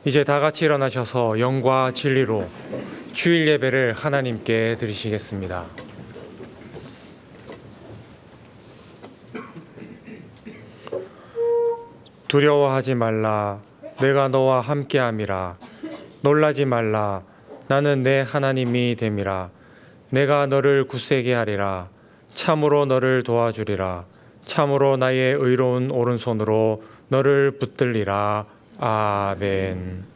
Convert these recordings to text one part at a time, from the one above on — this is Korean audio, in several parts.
이제 다 같이 일어나셔서 영과 진리로 주일 예배를 하나님께 드리시겠습니다. 두려워하지 말라. 내가 너와 함께함이라. 놀라지 말라. 나는 내 하나님이 됨이라. 내가 너를 굳세게 하리라. 참으로 너를 도와주리라. 참으로 나의 의로운 오른손으로 너를 붙들리라. 아멘.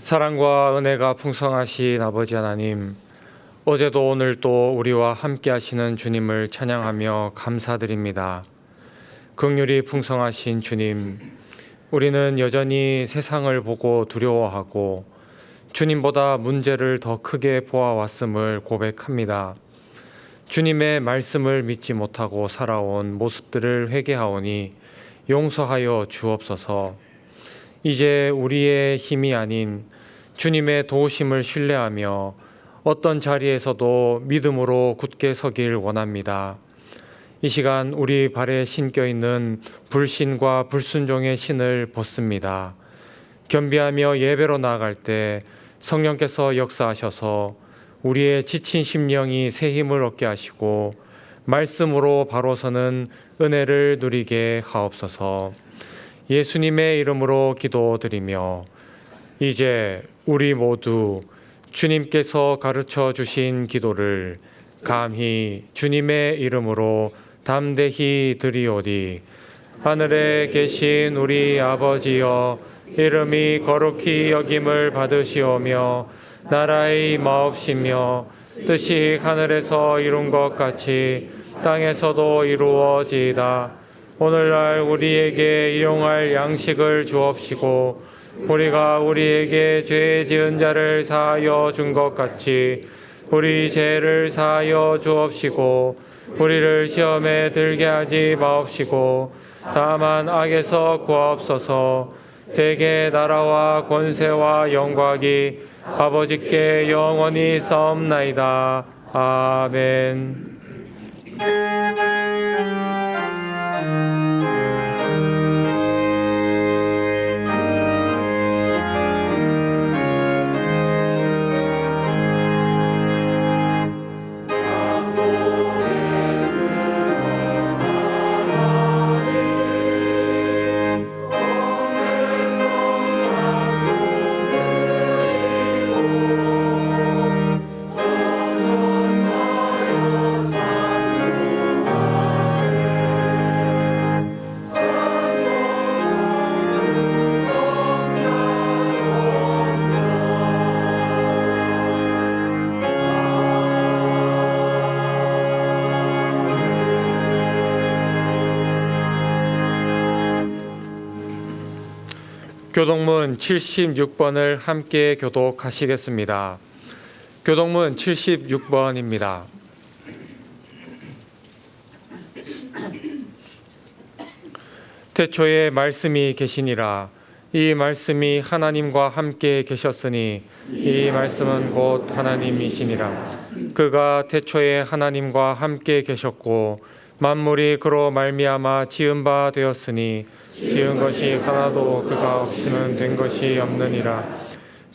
사랑과 은혜가 풍성하신 아버지 하나님, 어제도 오늘도 우리와 함께 하시는 주님을 찬양하며 감사드립니다. 긍휼이 풍성하신 주님, 우리는 여전히 세상을 보고 두려워하고 주님보다 문제를 더 크게 보아왔음을 고백합니다. 주님의 말씀을 믿지 못하고 살아온 모습들을 회개하오니 용서하여 주옵소서. 이제 우리의 힘이 아닌 주님의 도우심을 신뢰하며 어떤 자리에서도 믿음으로 굳게 서길 원합니다. 이 시간 우리 발에 신겨 있는 불신과 불순종의 신을 벗습니다. 겸비하며 예배로 나아갈 때 성령께서 역사하셔서 우리의 지친 심령이 새 힘을 얻게 하시고 말씀으로 바로 서는 은혜를 누리게 하옵소서. 예수님의 이름으로 기도드리며 이제 우리 모두 주님께서 가르쳐 주신 기도를 감히 주님의 이름으로 담대히 드리오니 하늘에 계신 우리 아버지여, 이름이 거룩히 여김을 받으시오며 나라의 임하옵시며 뜻이 하늘에서 이룬 것 같이 땅에서도 이루어지이다. 오늘날 우리에게 일용할 양식을 주옵시고 우리가 우리에게 죄 지은 자를 사하여 준 것 같이 우리 죄를 사하여 주옵시고 우리를 시험에 들게 하지 마옵시고 다만 악에서 구하옵소서. 대개 나라와 권세와 영광이 아버지께 영원히 싸움나이다. 아멘. 교독문 76번을 함께 교독하시겠습니다. 교독문 76번입니다. 태초에 말씀이 계시니라. 이 말씀이 하나님과 함께 계셨으니 이 말씀은 곧 하나님이시니라. 그가 태초에 하나님과 함께 계셨고 만물이 그로 말미암아 지은 바 되었으니 지은 것이 하나도 그가 없이는 된 것이 없느니라.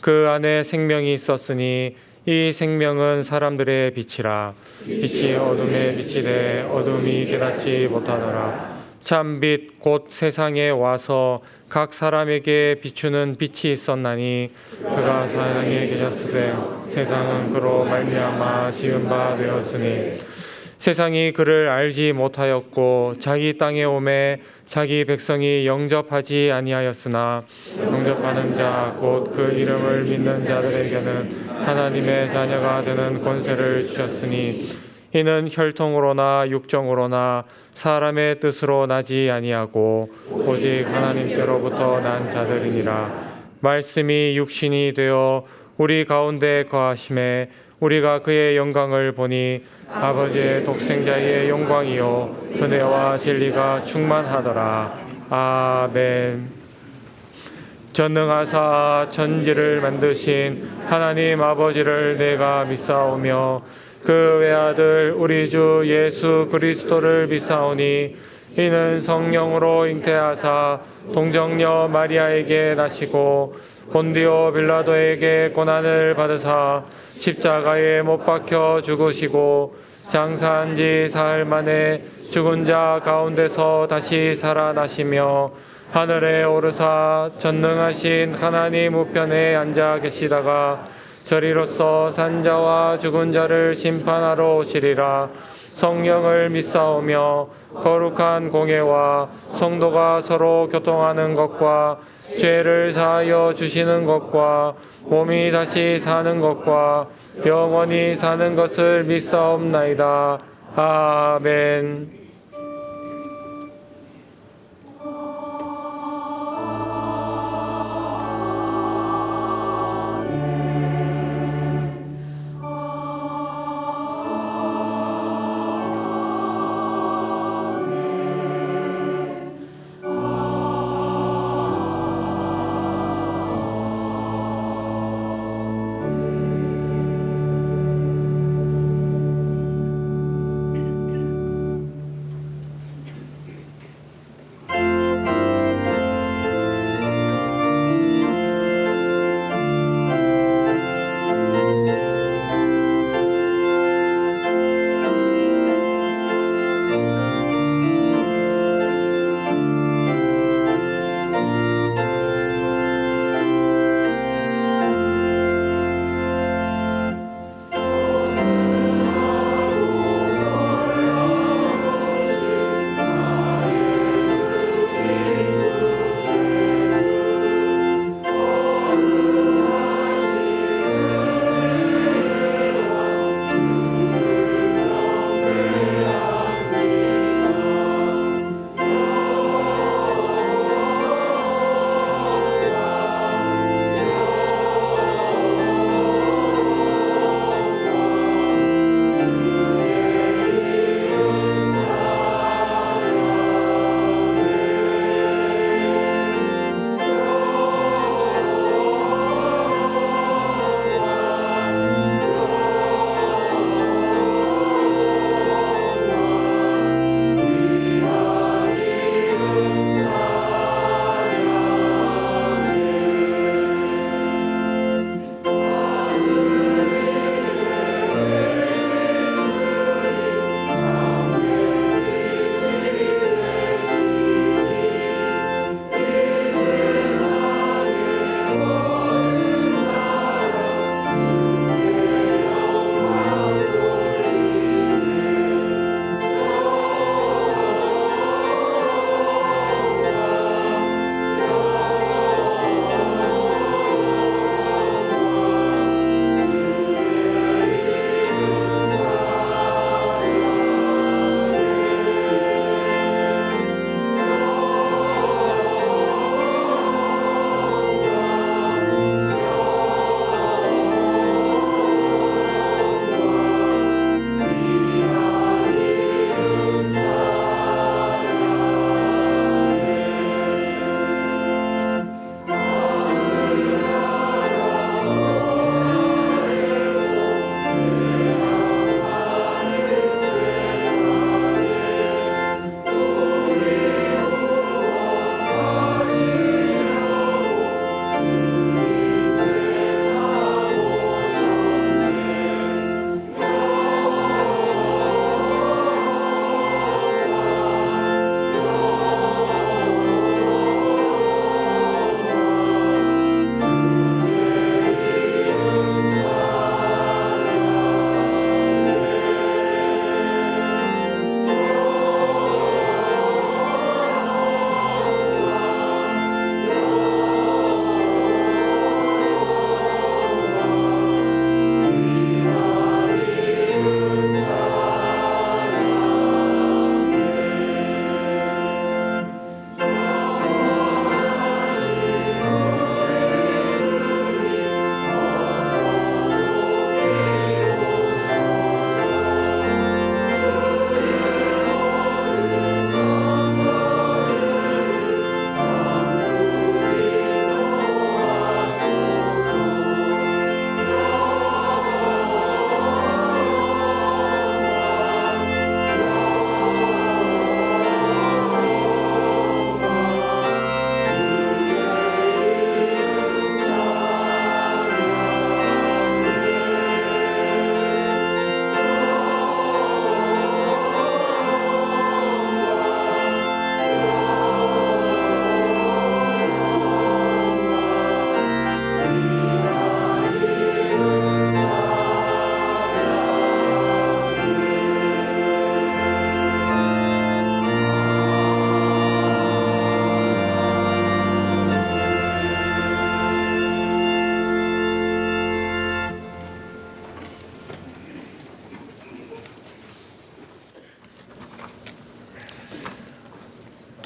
그 안에 생명이 있었으니 이 생명은 사람들의 빛이라. 빛이 어둠에 비치되 어둠이 깨닫지 못하더라. 참빛 곧 세상에 와서 각 사람에게 비추는 빛이 있었나니 그가 세상에 계셨으되 세상은 그로 말미암아 지은 바 되었으니 세상이 그를 알지 못하였고 자기 땅에 오매 자기 백성이 영접하지 아니하였으나 영접하는 자 곧 그 이름을 믿는 자들에게는 하나님의 자녀가 되는 권세를 주셨으니 이는 혈통으로나 육정으로나 사람의 뜻으로 나지 아니하고 오직 하나님께로부터 난 자들이니라. 말씀이 육신이 되어 우리 가운데 거하심에 우리가 그의 영광을 보니 아버지의 독생자의 영광이요 은혜와 진리가 충만하더라. 아멘. 전능하사 천지를 만드신 하나님 아버지를 내가 믿사오며 그 외아들 우리 주 예수 그리스도를 믿사오니 이는 성령으로 잉태하사 동정녀 마리아에게 나시고 본디오 빌라도에게 고난을 받으사 십자가에 못 박혀 죽으시고 장사한 지 사흘 만에 죽은 자 가운데서 다시 살아나시며 하늘에 오르사 전능하신 하나님 우편에 앉아 계시다가 저리로서 산자와 죽은 자를 심판하러 오시리라. 성령을 믿사오며 거룩한 공예와 성도가 서로 교통하는 것과 죄를 사하여 주시는 것과 몸이 다시 사는 것과 영원히 사는 것을 믿사옵나이다. 아멘.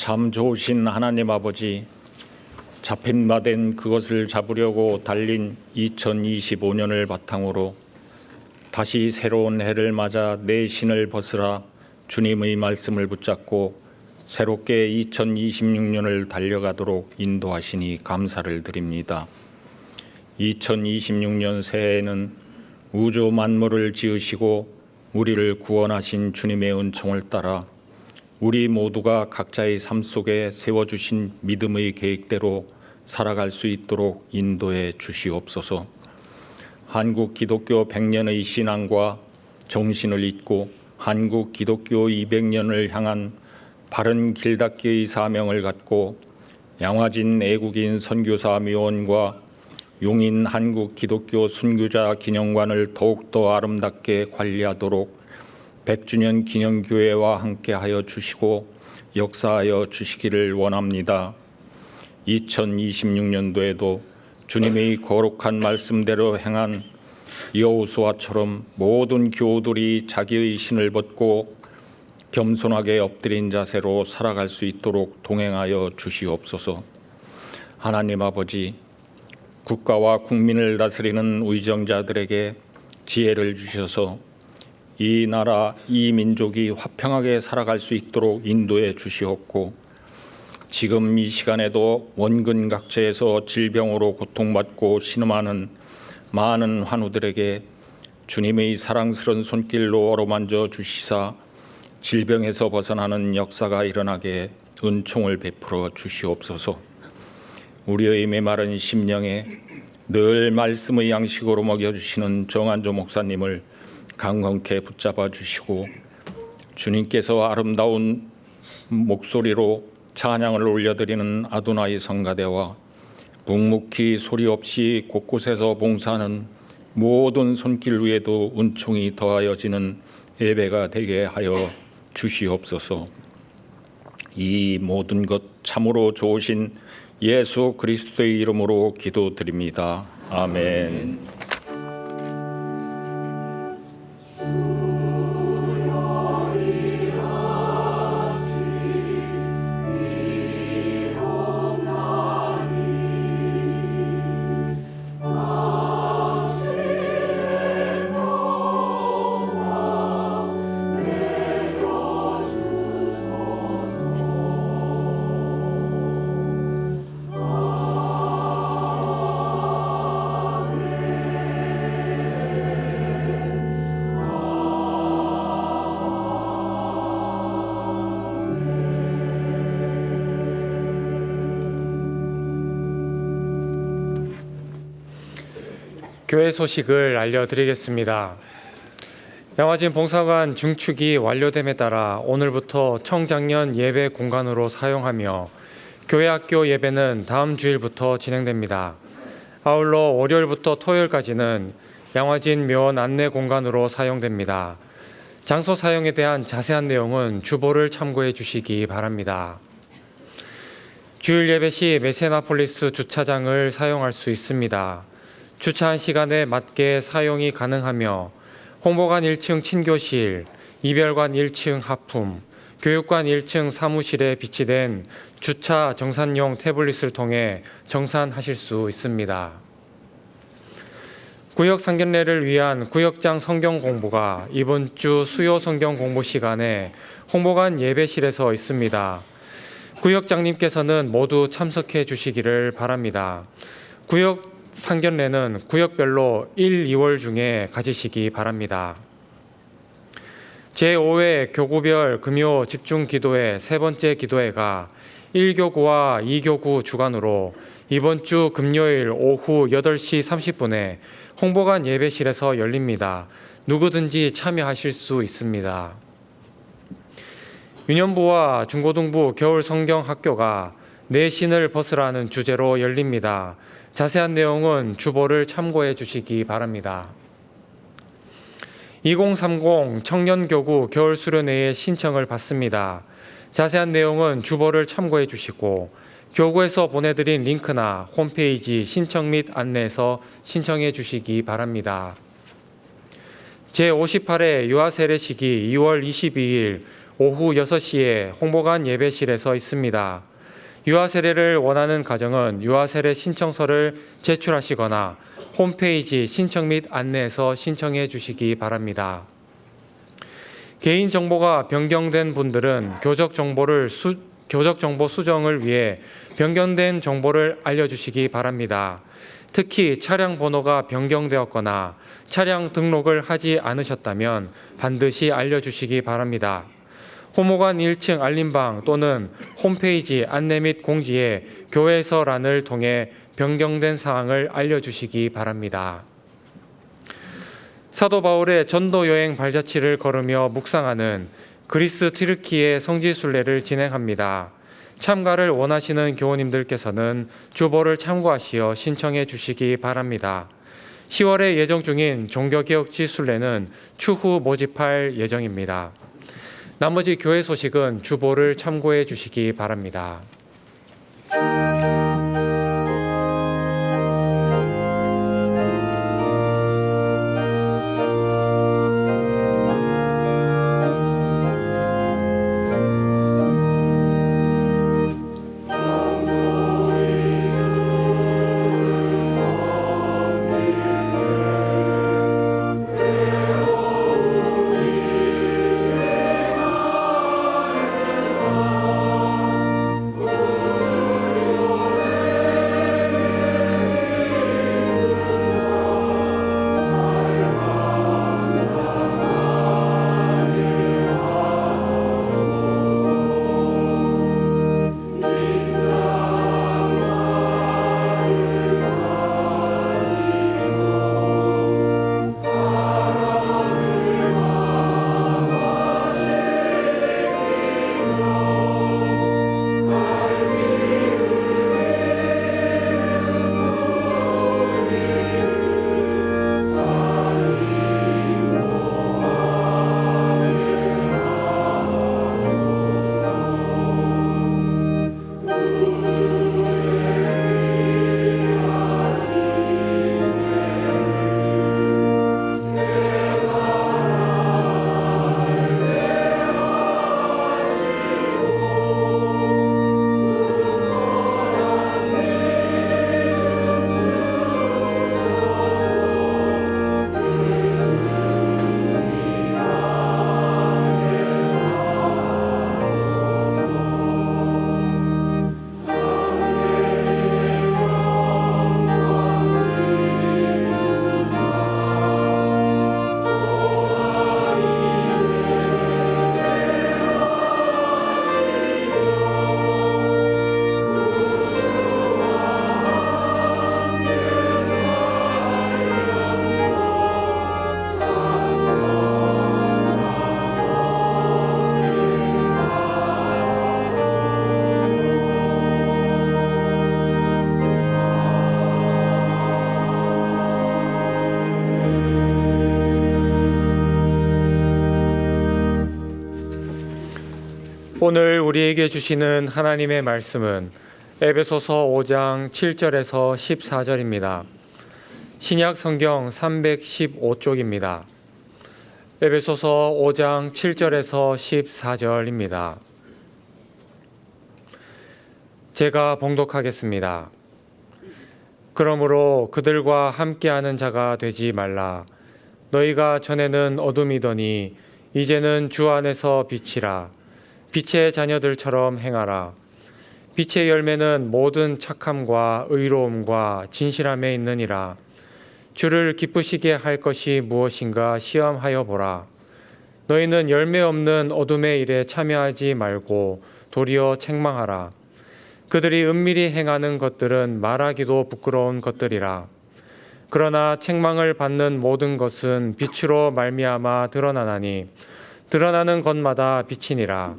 참 좋으신 하나님 아버지, 잡힌 바 된 그것을 잡으려고 달린 2025년을 바탕으로 다시 새로운 해를 맞아 내 신을 벗으라 주님의 말씀을 붙잡고 새롭게 2026년을 달려가도록 인도하시니 감사를 드립니다. 2026년 새해에는 우주 만물을 지으시고 우리를 구원하신 주님의 은총을 따라 우리 모두가 각자의 삶 속에 세워주신 믿음의 계획대로 살아갈 수 있도록 인도해 주시옵소서. 한국 기독교 100년의 신앙과 정신을 잇고 한국 기독교 200년을 향한 바른 길닫기의 사명을 갖고 양화진 애국인 선교사 묘원과 용인 한국 기독교 순교자 기념관을 더욱더 아름답게 관리하도록 100주년 기념교회와 함께하여 주시고 역사하여 주시기를 원합니다. 2026년도에도 주님의 거룩한 말씀대로 행한 여호수아처럼 모든 교우들이 자기의 신을 벗고 겸손하게 엎드린 자세로 살아갈 수 있도록 동행하여 주시옵소서. 하나님 아버지, 국가와 국민을 다스리는 의정자들에게 지혜를 주셔서 이 나라, 이 민족이 화평하게 살아갈 수 있도록 인도해 주시옵고, 지금 이 시간에도 원근 각처에서 질병으로 고통받고 신음하는 많은 환우들에게 주님의 사랑스러운 손길로 어루만져 주시사 질병에서 벗어나는 역사가 일어나게 은총을 베풀어 주시옵소서. 우리의 메마른 심령에 늘 말씀의 양식으로 먹여주시는 정한조 목사님을 강건케 붙잡아 주시고 주님께서 아름다운 목소리로 찬양을 올려드리는 아도나이 성가대와 묵묵히 소리 없이 곳곳에서 봉사하는 모든 손길 위에도 은총이 더하여지는 예배가 되게 하여 주시옵소서. 이 모든 것 참으로 좋으신 예수 그리스도의 이름으로 기도드립니다. 아멘. 교회 소식을 알려드리겠습니다. 양화진 봉사관 중축이 완료됨에 따라 오늘부터 청장년 예배 공간으로 사용하며 교회학교 예배는 다음 주일부터 진행됩니다. 아울러 월요일부터 토요일까지는 양화진 묘원 안내 공간으로 사용됩니다. 장소 사용에 대한 자세한 내용은 주보를 참고해 주시기 바랍니다. 주일 예배 시 메세나폴리스 주차장을 사용할 수 있습니다. 주차한 시간에 맞게 사용이 가능하며 홍보관 1층 친교실, 이별관 1층 하품, 교육관 1층 사무실에 비치된 주차 정산용 태블릿을 통해 정산하실 수 있습니다. 구역 상견례를 위한 구역장 성경 공부가 이번 주 수요 성경 공부 시간에 홍보관 예배실에서 있습니다. 구역장님께서는 모두 참석해 주시기를 바랍니다. 구역 상견례는 구역별로 1, 2월 중에 가지시기 바랍니다. 제5회 교구별 금요 집중기도회 세 번째 기도회가 1교구와 2교구 주간으로 이번 주 금요일 오후 8시 30분에 홍보관 예배실에서 열립니다. 누구든지 참여하실 수 있습니다. 유년부와 중고등부 겨울 성경학교가 내 신을 벗으라는 주제로 열립니다. 자세한 내용은 주보를 참고해 주시기 바랍니다. 2030 청년교구 겨울 수련회에 신청을 받습니다. 자세한 내용은 주보를 참고해 주시고 교구에서 보내드린 링크나 홈페이지 신청 및 안내에서 신청해 주시기 바랍니다. 제58회 유아 세례식이 2월 22일 오후 6시에 홍보관 예배실에서 있습니다. 유아 세례를 원하는 가정은 유아 세례 신청서를 제출하시거나 홈페이지 신청 및 안내에서 신청해 주시기 바랍니다. 개인정보가 변경된 분들은 교적정보 수정을 위해 변경된 정보를 알려주시기 바랍니다. 특히 차량 번호가 변경되었거나 차량 등록을 하지 않으셨다면 반드시 알려주시기 바랍니다. 호모관 1층 알림방 또는 홈페이지 안내 및 공지에 교회서란을 통해 변경된 사항을 알려주시기 바랍니다. 사도 바울의 전도 여행 발자취를 걸으며 묵상하는 그리스 튀르키예 성지순례를 진행합니다. 참가를 원하시는 교우님들께서는 주보를 참고하시어 신청해 주시기 바랍니다. 10월에 예정 중인 종교개혁지 순례는 추후 모집할 예정입니다. 나머지 교회 소식은 주보를 참고해 주시기 바랍니다. 오늘 우리에게 주시는 하나님의 말씀은 에베소서 5장 7절에서 14절입니다. 신약 성경 315쪽입니다. 에베소서 5장 7절에서 14절입니다. 제가 봉독하겠습니다. 그러므로 그들과 함께하는 자가 되지 말라. 너희가 전에는 어둠이더니 이제는 주 안에서 빛이라. 빛의 자녀들처럼 행하라. 빛의 열매는 모든 착함과 의로움과 진실함에 있느니라. 주를 기쁘시게 할 것이 무엇인가 시험하여 보라. 너희는 열매 없는 어둠의 일에 참여하지 말고 도리어 책망하라. 그들이 은밀히 행하는 것들은 말하기도 부끄러운 것들이라. 그러나 책망을 받는 모든 것은 빛으로 말미암아 드러나나니 드러나는 것마다 빛이니라.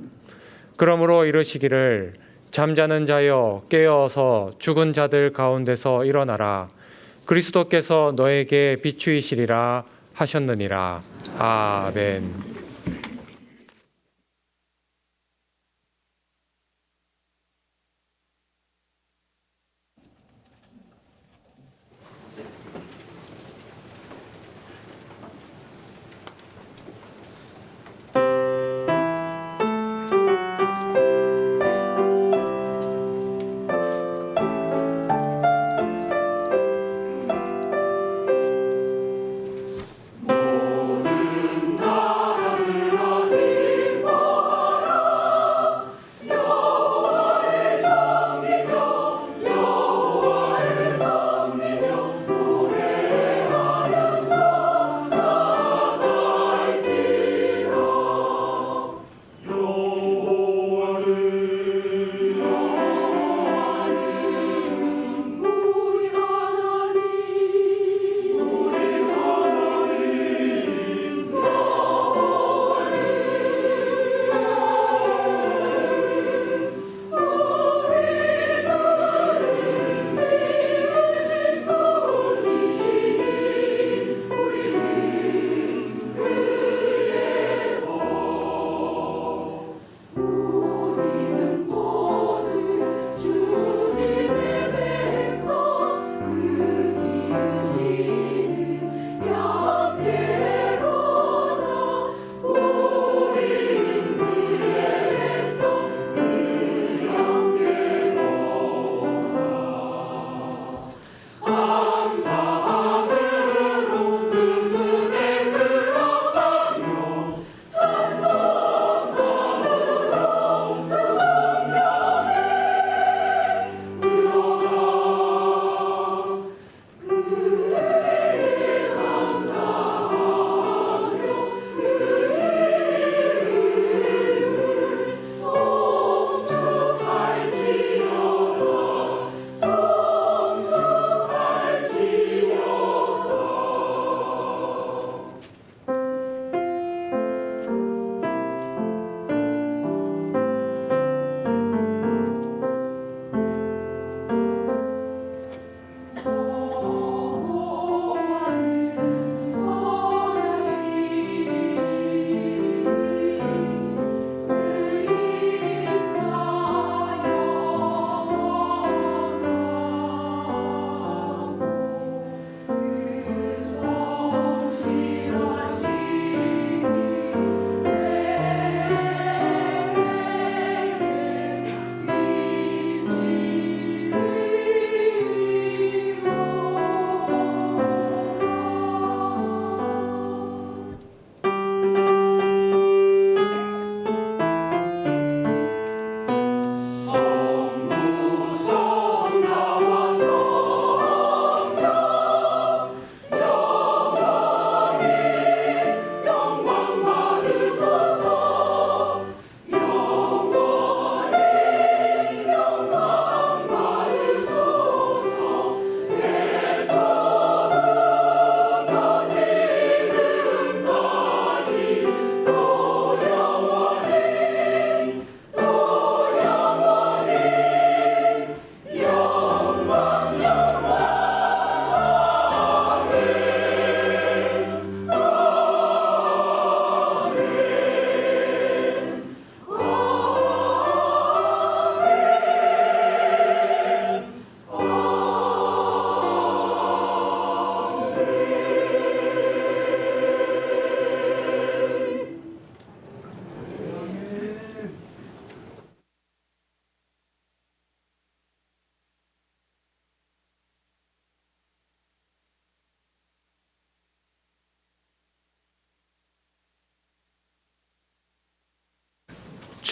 그러므로 이르시기를 잠자는 자여 깨어서 죽은 자들 가운데서 일어나라. 그리스도께서 너에게 비추이시리라 하셨느니라. 아멘.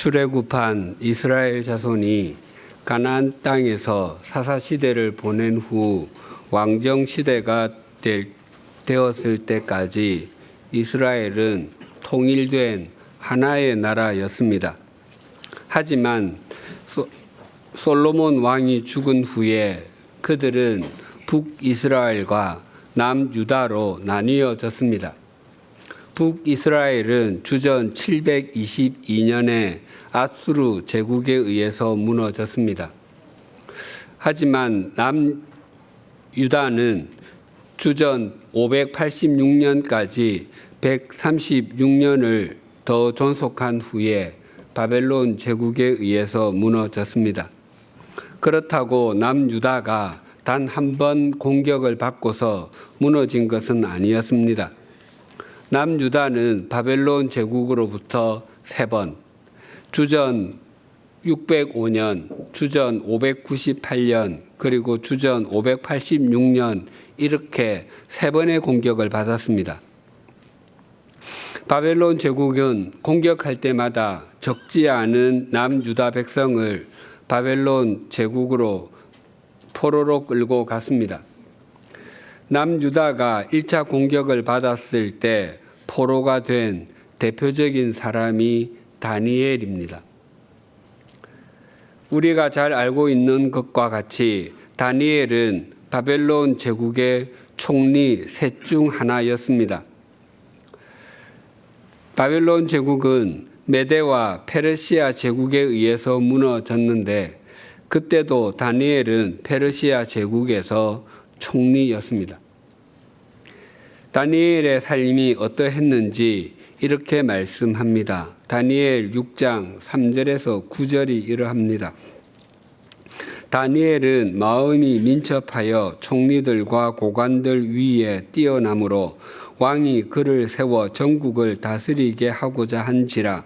출애굽한 이스라엘 자손이 가나안 땅에서 사사시대를 보낸 후 왕정시대가 되었을 때까지 이스라엘은 통일된 하나의 나라였습니다. 하지만 솔로몬 왕이 죽은 후에 그들은 북이스라엘과 남유다로 나뉘어졌습니다. 북이스라엘은 주전 722년에 아수르 제국에 의해서 무너졌습니다. 하지만 남유다는 주전 586년까지 136년을 더 존속한 후에 바벨론 제국에 의해서 무너졌습니다. 그렇다고 남유다가 단 한 번 공격을 받고서 무너진 것은 아니었습니다. 남유다는 바벨론 제국으로부터 3번, 주전 605년, 주전 598년, 그리고 주전 586년 이렇게 3번의 공격을 받았습니다. 바벨론 제국은 공격할 때마다 적지 않은 남유다 백성을 바벨론 제국으로 포로로 끌고 갔습니다. 남유다가 1차 공격을 받았을 때 포로가 된 대표적인 사람이 다니엘입니다. 우리가 잘 알고 있는 것과 같이 다니엘은 바벨론 제국의 총리 셋 중 하나였습니다. 바벨론 제국은 메데와 페르시아 제국에 의해서 무너졌는데 그때도 다니엘은 페르시아 제국에서 총리였습니다. 다니엘의 삶이 어떠했는지 이렇게 말씀합니다. 다니엘 6장 3절에서 9절이 이러합니다. 다니엘은 마음이 민첩하여 총리들과 고관들 위에 뛰어나므로 왕이 그를 세워 전국을 다스리게 하고자 한지라.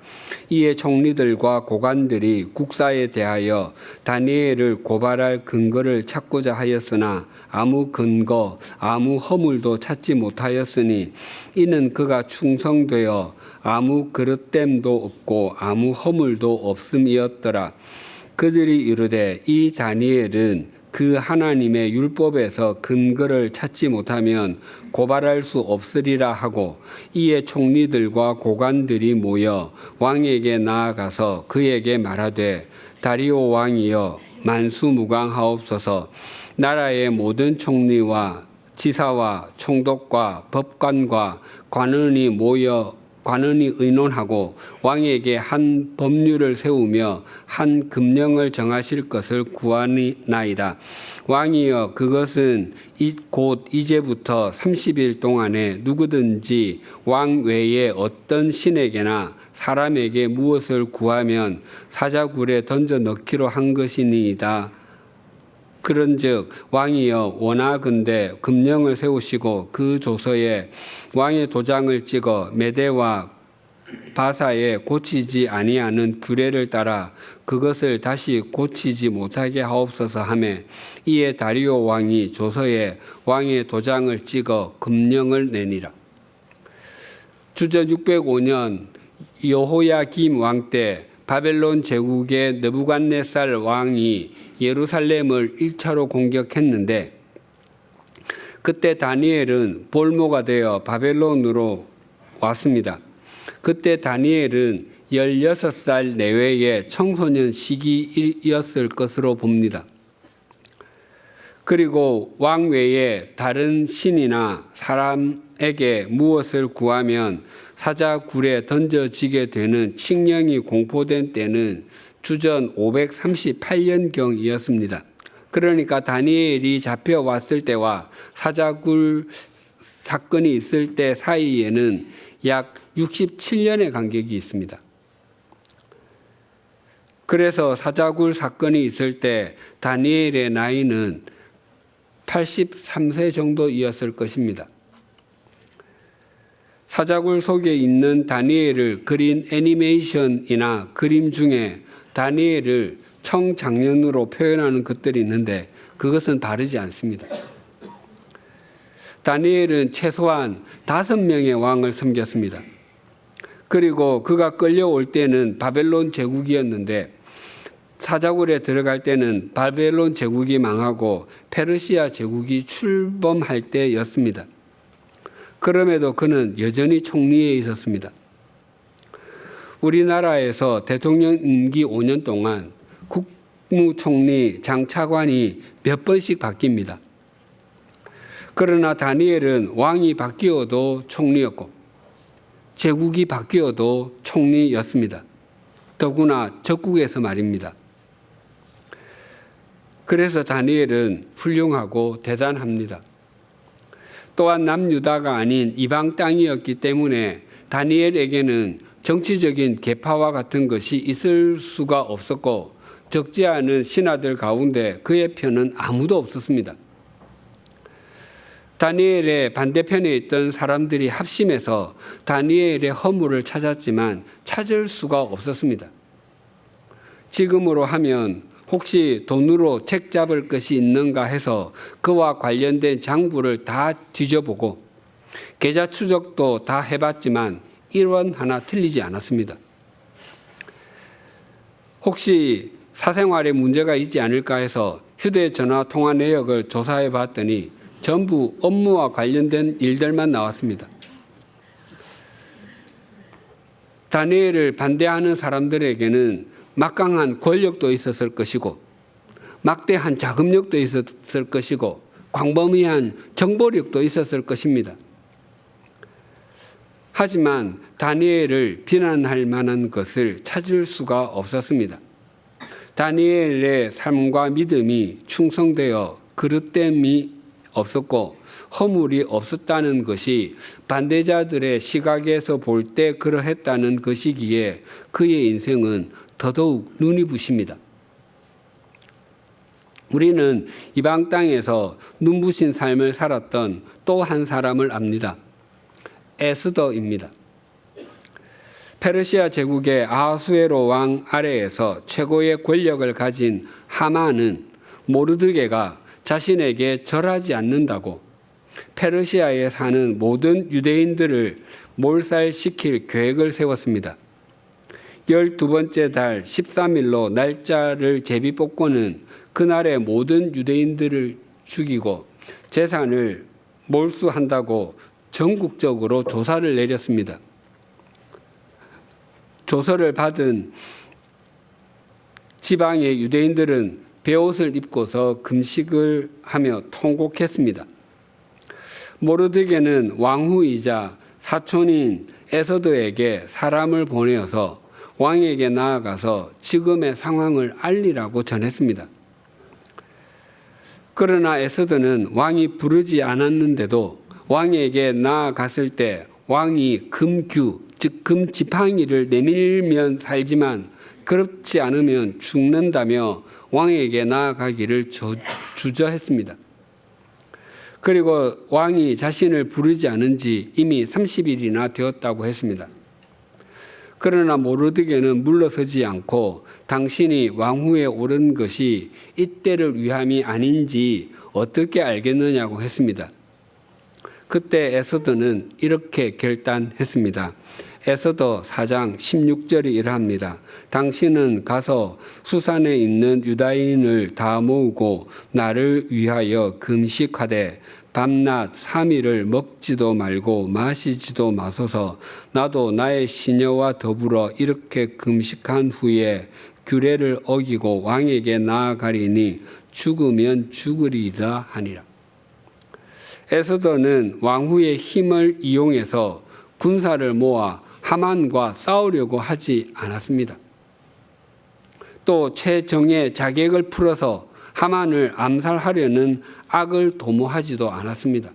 이에 총리들과 고관들이 국사에 대하여 다니엘을 고발할 근거를 찾고자 하였으나 아무 근거, 아무 허물도 찾지 못하였으니 이는 그가 충성되어 아무 그릇됨도 없고 아무 허물도 없음이었더라. 그들이 이르되 이 다니엘은 그 하나님의 율법에서 근거를 찾지 못하면 고발할 수 없으리라 하고 이에 총리들과 고관들이 모여 왕에게 나아가서 그에게 말하되 다리오 왕이여 만수무강하옵소서. 나라의 모든 총리와 지사와 총독과 법관과 관원이 의논하고 왕에게 한 법률을 세우며 한 금령을 정하실 것을 구하나이다. 왕이여 그것은 곧 이제부터 30일 동안에 누구든지 왕 외에 어떤 신에게나 사람에게 무엇을 구하면 사자굴에 던져 넣기로 한 것이니이다. 그런즉 왕이여 원하건대 금령을 세우시고 그 조서에 왕의 도장을 찍어 메대와 바사에 고치지 아니하는 규례를 따라 그것을 다시 고치지 못하게 하옵소서 하며 이에 다리오 왕이 조서에 왕의 도장을 찍어 금령을 내니라. 주전 605년 여호야김 왕 때 바벨론 제국의 느부갓네살 왕이 예루살렘을 1차로 공격했는데 그때 다니엘은 볼모가 되어 바벨론으로 왔습니다. 그때 다니엘은 16살 내외의 청소년 시기였을 것으로 봅니다. 그리고 왕 외에 다른 신이나 사람에게 무엇을 구하면 사자굴에 던져지게 되는 칙령이 공포된 때는 주전 538년경이었습니다. 그러니까 다니엘이 잡혀왔을 때와 사자굴 사건이 있을 때 사이에는 약 67년의 간격이 있습니다. 그래서 사자굴 사건이 있을 때 다니엘의 나이는 83세 정도이었을 것입니다. 사자굴 속에 있는 다니엘을 그린 애니메이션이나 그림 중에 다니엘을 청장년으로 표현하는 것들이 있는데 그것은 바르지 않습니다. 다니엘은 최소한 5명의 왕을 섬겼습니다. 그리고 그가 끌려올 때는 바벨론 제국이었는데 사자굴에 들어갈 때는 바벨론 제국이 망하고 페르시아 제국이 출범할 때였습니다. 그럼에도 그는 여전히 총리에 있었습니다. 우리나라에서 대통령 임기 5년 동안 국무총리, 장차관이 몇 번씩 바뀝니다. 그러나 다니엘은 왕이 바뀌어도 총리였고 제국이 바뀌어도 총리였습니다. 더구나 적국에서 말입니다. 그래서 다니엘은 훌륭하고 대단합니다. 또한 남유다가 아닌 이방 땅이었기 때문에 다니엘에게는 정치적인 계파와 같은 것이 있을 수가 없었고 적지 않은 신하들 가운데 그의 편은 아무도 없었습니다. 다니엘의 반대편에 있던 사람들이 합심해서 다니엘의 허물을 찾았지만 찾을 수가 없었습니다. 지금으로 하면 혹시 돈으로 책 잡을 것이 있는가 해서 그와 관련된 장부를 다 뒤져보고 계좌 추적도 다 해봤지만 1원 하나 틀리지 않았습니다. 혹시 사생활에 문제가 있지 않을까 해서 휴대전화 통화 내역을 조사해 봤더니 전부 업무와 관련된 일들만 나왔습니다. 다니엘을 반대하는 사람들에게는 막강한 권력도 있었을 것이고 막대한 자금력도 있었을 것이고 광범위한 정보력도 있었을 것입니다. 하지만 다니엘을 비난할 만한 것을 찾을 수가 없었습니다. 다니엘의 삶과 믿음이 충성되어 그릇됨이 없었고 허물이 없었다는 것이 반대자들의 시각에서 볼 때 그러했다는 것이기에 그의 인생은 더더욱 눈이 부십니다. 우리는 이방 땅에서 눈부신 삶을 살았던 또 한 사람을 압니다. 에스더입니다. 페르시아 제국의 아하수에로 왕 아래에서 최고의 권력을 가진 하만은 모르드게가 자신에게 절하지 않는다고 페르시아에 사는 모든 유대인들을 몰살시킬 계획을 세웠습니다. 12번째 달 13일로 날짜를 제비 뽑고는 그날의 모든 유대인들을 죽이고 재산을 몰수한다고 전국적으로 조사를 내렸습니다. 조서를 받은 지방의 유대인들은 베옷을 입고서 금식을 하며 통곡했습니다. 모르드게는 왕후이자 사촌인 에서드에게 사람을 보내어서 왕에게 나아가서 지금의 상황을 알리라고 전했습니다. 그러나 에서드는 왕이 부르지 않았는데도 왕에게 나아갔을 때 왕이 금규, 즉 금지팡이를 내밀면 살지만 그렇지 않으면 죽는다며 왕에게 나아가기를 주저했습니다. 그리고 왕이 자신을 부르지 않은 지 이미 30일이나 되었다고 했습니다. 그러나 모르드게는 물러서지 않고 당신이 왕후에 오른 것이 이때를 위함이 아닌지 어떻게 알겠느냐고 했습니다. 그때 에서더는 이렇게 결단했습니다. 에서더 4장 16절이 이러합니다. 당신은 가서 수산에 있는 유다인을 다 모으고 나를 위하여 금식하되 밤낮 3일을 먹지도 말고 마시지도 마소서. 나도 나의 시녀와 더불어 이렇게 금식한 후에 규례를 어기고 왕에게 나아가리니 죽으면 죽으리라 하니라. 에스더는 왕후의 힘을 이용해서 군사를 모아 하만과 싸우려고 하지 않았습니다. 또 최정의 자객을 풀어서 하만을 암살하려는 악을 도모하지도 않았습니다.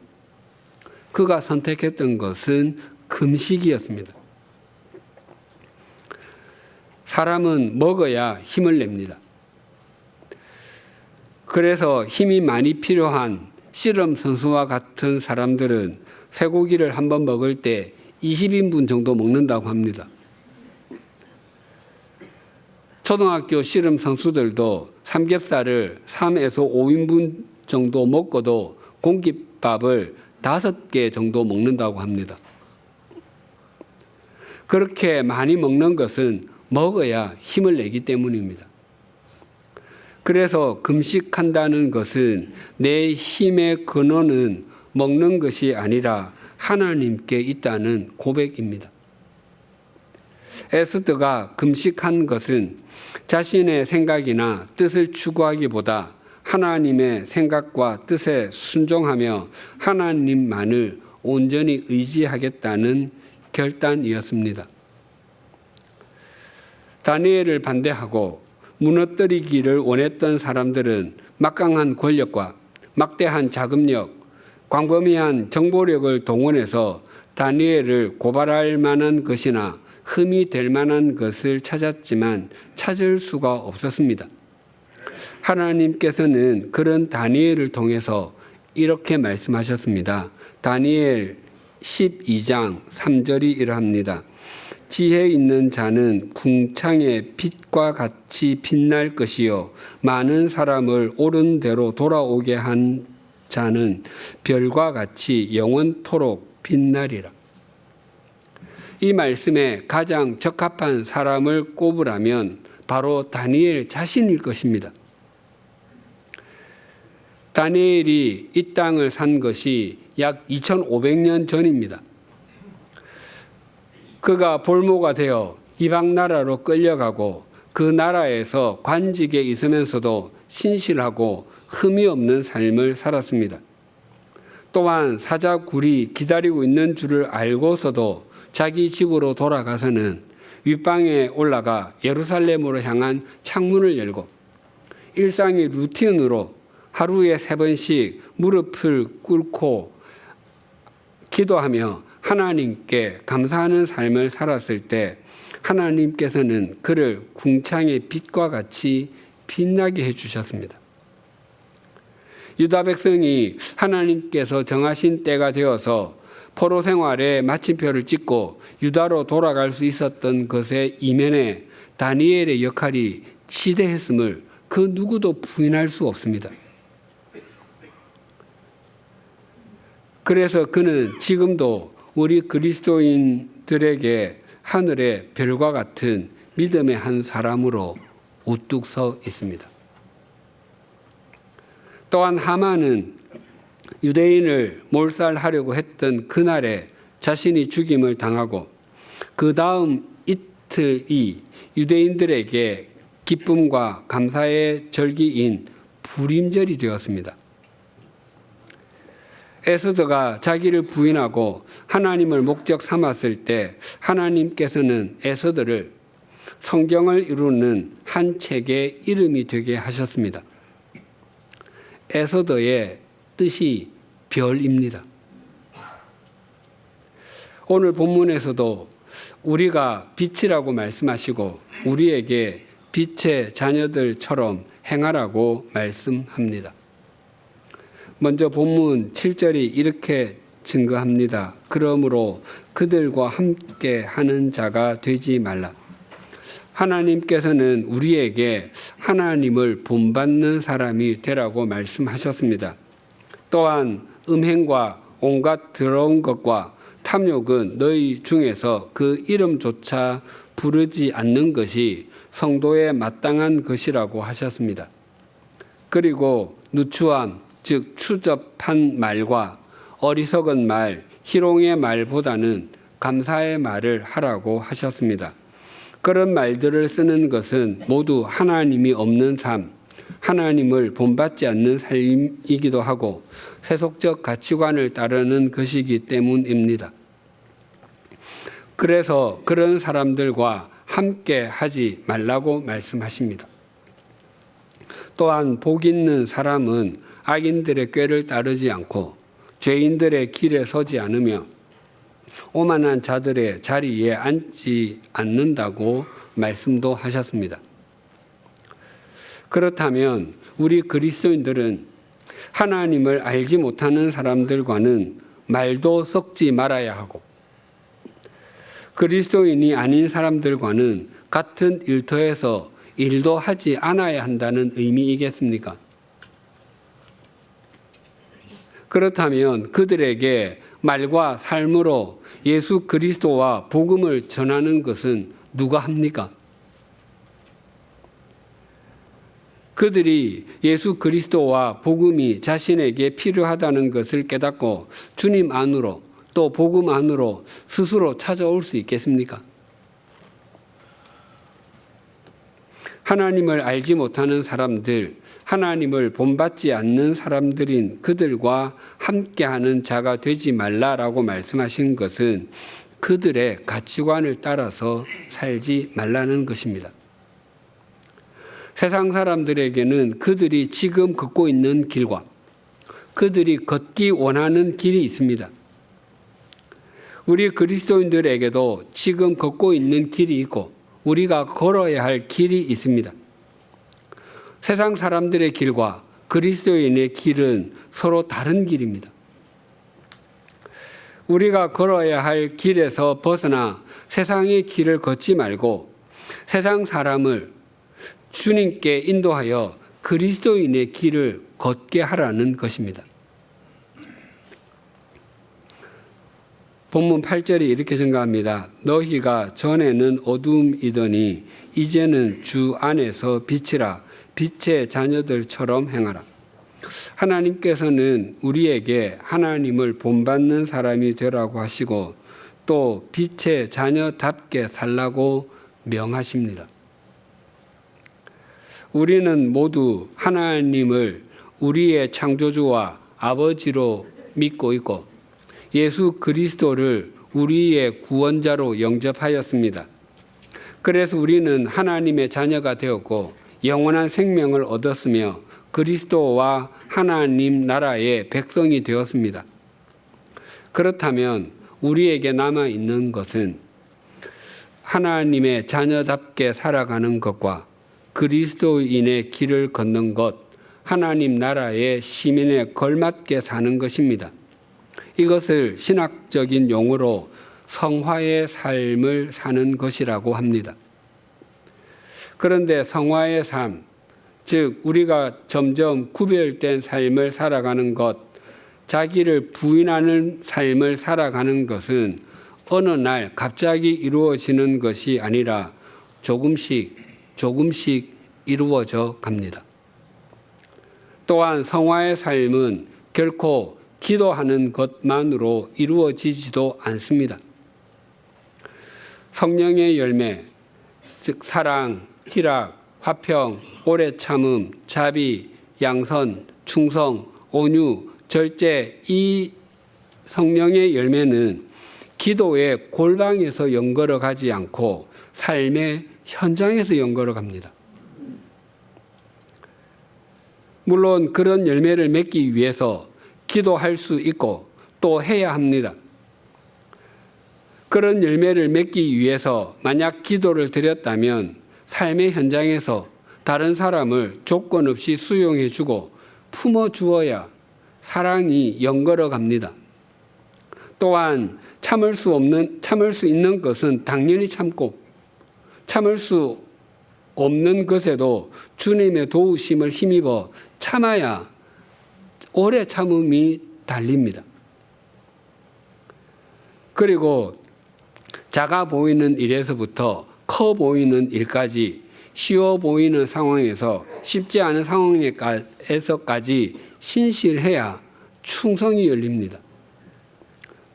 그가 선택했던 것은 금식이었습니다. 사람은 먹어야 힘을 냅니다. 그래서 힘이 많이 필요한 씨름 선수와 같은 사람들은 쇠고기를 한번 먹을 때 20인분 정도 먹는다고 합니다. 초등학교 씨름 선수들도 삼겹살을 3에서 5인분 정도 먹고도 공깃밥을 5개 정도 먹는다고 합니다. 그렇게 많이 먹는 것은 먹어야 힘을 내기 때문입니다. 그래서 금식한다는 것은 내 힘의 근원은 먹는 것이 아니라 하나님께 있다는 고백입니다. 에스더가 금식한 것은 자신의 생각이나 뜻을 추구하기보다 하나님의 생각과 뜻에 순종하며 하나님만을 온전히 의지하겠다는 결단이었습니다. 다니엘을 반대하고 무너뜨리기를 원했던 사람들은 막강한 권력과 막대한 자금력, 광범위한 정보력을 동원해서 다니엘을 고발할 만한 것이나 흠이 될 만한 것을 찾았지만 찾을 수가 없었습니다. 하나님께서는 그런 다니엘을 통해서 이렇게 말씀하셨습니다. 다니엘 12장 3절이 이러합니다. 지혜 있는 자는 궁창의 빛과 같이 빛날 것이요 많은 사람을 옳은 대로 돌아오게 한 자는 별과 같이 영원토록 빛나리라. 이 말씀에 가장 적합한 사람을 꼽으라면 바로 다니엘 자신일 것입니다. 다니엘이 이 땅을 산 것이 약 2500년 전입니다. 그가 볼모가 되어 이방 나라로 끌려가고 그 나라에서 관직에 있으면서도 신실하고 흠이 없는 삶을 살았습니다. 또한 사자굴이 기다리고 있는 줄을 알고서도 자기 집으로 돌아가서는 윗방에 올라가 예루살렘으로 향한 창문을 열고 일상의 루틴으로 하루에 3번씩 무릎을 꿇고 기도하며 하나님께 감사하는 삶을 살았을 때 하나님께서는 그를 궁창의 빛과 같이 빛나게 해주셨습니다. 유다 백성이 하나님께서 정하신 때가 되어서 포로 생활에 마침표를 찍고 유다로 돌아갈 수 있었던 것의 이면에 다니엘의 역할이 지대했음을 그 누구도 부인할 수 없습니다. 그래서 그는 지금도 우리 그리스도인들에게 하늘의 별과 같은 믿음의 한 사람으로 우뚝 서 있습니다. 또한 하만은 유대인을 몰살하려고 했던 그날에 자신이 죽임을 당하고 그 다음 이틀이 유대인들에게 기쁨과 감사의 절기인 불임절이 되었습니다. 에스더가 자기를 부인하고 하나님을 목적 삼았을 때 하나님께서는 에스더를 성경을 이루는 한 책의 이름이 되게 하셨습니다. 에스더의 뜻이 별입니다. 오늘 본문에서도 우리가 빛이라고 말씀하시고 우리에게 빛의 자녀들처럼 행하라고 말씀합니다. 먼저 본문 7절이 이렇게 증거합니다. 그러므로 그들과 함께 하는 자가 되지 말라. 하나님께서는 우리에게 하나님을 본받는 사람이 되라고 말씀하셨습니다. 또한 음행과 온갖 더러운 것과 탐욕은 너희 중에서 그 이름조차 부르지 않는 것이 성도에 마땅한 것이라고 하셨습니다. 그리고 누추함, 즉 추접한 말과 어리석은 말, 희롱의 말보다는 감사의 말을 하라고 하셨습니다. 그런 말들을 쓰는 것은 모두 하나님이 없는 삶, 하나님을 본받지 않는 삶이기도 하고 세속적 가치관을 따르는 것이기 때문입니다. 그래서 그런 사람들과 함께 하지 말라고 말씀하십니다. 또한 복 있는 사람은 악인들의 꾀를 따르지 않고 죄인들의 길에 서지 않으며 오만한 자들의 자리에 앉지 않는다고 말씀도 하셨습니다. 그렇다면 우리 그리스도인들은 하나님을 알지 못하는 사람들과는 말도 섞지 말아야 하고 그리스도인이 아닌 사람들과는 같은 일터에서 일도 하지 않아야 한다는 의미이겠습니까? 그렇다면 그들에게 말과 삶으로 예수 그리스도와 복음을 전하는 것은 누가 합니까? 그들이 예수 그리스도와 복음이 자신에게 필요하다는 것을 깨닫고 주님 안으로 또 복음 안으로 스스로 찾아올 수 있겠습니까? 하나님을 알지 못하는 사람들, 하나님을 본받지 않는 사람들인 그들과 함께하는 자가 되지 말라라고 말씀하신 것은 그들의 가치관을 따라서 살지 말라는 것입니다. 세상 사람들에게는 그들이 지금 걷고 있는 길과 그들이 걷기 원하는 길이 있습니다. 우리 그리스도인들에게도 지금 걷고 있는 길이 있고 우리가 걸어야 할 길이 있습니다. 세상 사람들의 길과 그리스도인의 길은 서로 다른 길입니다. 우리가 걸어야 할 길에서 벗어나 세상의 길을 걷지 말고 세상 사람을 주님께 인도하여 그리스도인의 길을 걷게 하라는 것입니다. 본문 8절이 이렇게 증가합니다. 너희가 전에는 어두움이더니 이제는 주 안에서 빛이라. 빛의 자녀들처럼 행하라. 하나님께서는 우리에게 하나님을 본받는 사람이 되라고 하시고 또 빛의 자녀답게 살라고 명하십니다. 우리는 모두 하나님을 우리의 창조주와 아버지로 믿고 있고 예수 그리스도를 우리의 구원자로 영접하였습니다. 그래서 우리는 하나님의 자녀가 되었고 영원한 생명을 얻었으며 그리스도와 하나님 나라의 백성이 되었습니다. 그렇다면 우리에게 남아있는 것은 하나님의 자녀답게 살아가는 것과 그리스도인의 길을 걷는 것, 하나님 나라의 시민에 걸맞게 사는 것입니다. 이것을 신학적인 용어로 성화의 삶을 사는 것이라고 합니다. 그런데 성화의 삶, 즉 우리가 점점 구별된 삶을 살아가는 것, 자기를 부인하는 삶을 살아가는 것은 어느 날 갑자기 이루어지는 것이 아니라 조금씩 이루어져 갑니다. 또한 성화의 삶은 결코 기도하는 것만으로 이루어지지도 않습니다. 성령의 열매, 즉 사랑, 희락, 화평, 오래 참음, 자비, 양선, 충성, 온유, 절제, 이 성령의 열매는 기도의 골방에서 연걸어 가지 않고 삶의 현장에서 연걸어 갑니다. 물론 그런 열매를 맺기 위해서 기도할 수 있고 또 해야 합니다. 그런 열매를 맺기 위해서 만약 기도를 드렸다면 삶의 현장에서 다른 사람을 조건 없이 수용해 주고 품어 주어야 사랑이 연걸어 갑니다. 또한 참을 수 있는 것은 당연히 참고 참을 수 없는 것에도 주님의 도우심을 힘입어 참아야 오래 참음이 달립니다. 그리고 작아 보이는 일에서부터 커 보이는 일까지 쉬워 보이는 상황에서 쉽지 않은 상황에서까지 신실해야 충성이 열립니다.